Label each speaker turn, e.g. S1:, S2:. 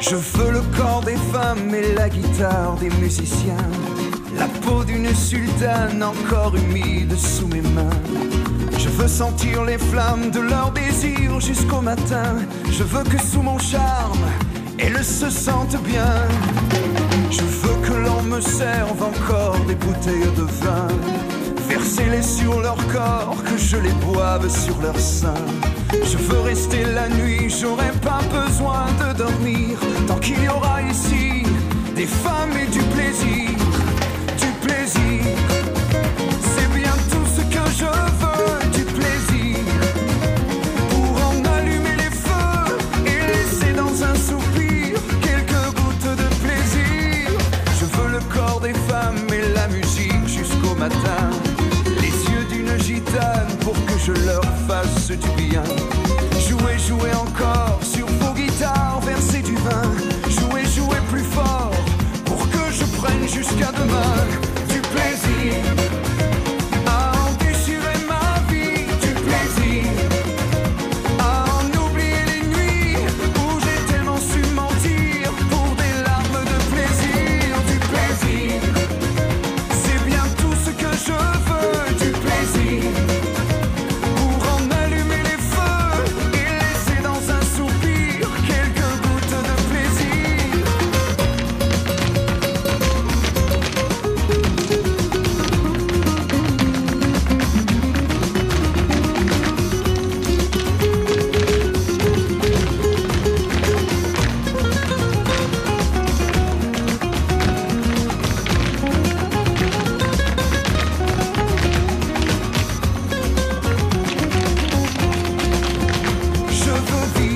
S1: Je veux le corps des femmes et la guitare des musiciens, la peau d'une sultane encore humide sous mes mains. Je veux sentir les flammes de leur désir jusqu'au matin. Je veux que sous mon charme, elles se sentent bien. Je veux que l'on me serve encore des bouteilles de vin, verser-les sur leur corps, que je les boive sur leur sein. Je veux rester la nuit, j'aurai pas besoin de dormir, tant qu'il y aura ici des femmes et du plaisir. Du plaisir, c'est bien tout ce que je veux, du plaisir. Pour en allumer les feux et laisser dans un soupir quelques gouttes de plaisir. Je veux le corps des femmes et la musique jusqu'au matin, les yeux d'une gitane pour que je leur fasse du bien. Jouer, jouer encore sur vos guitares, verser du vin. Jouer, jouer plus fort pour que je prenne jusqu'à demain. Du plaisir à en déchirer ma vie. Du plaisir à en oublier les nuits où j'ai tellement su mentir pour des larmes de plaisir. Du plaisir, c'est bien tout ce que je veux. Du plaisir pour en allumer les feux et laisser dans un soupir quelques gouttes de plaisir. Je veux vivre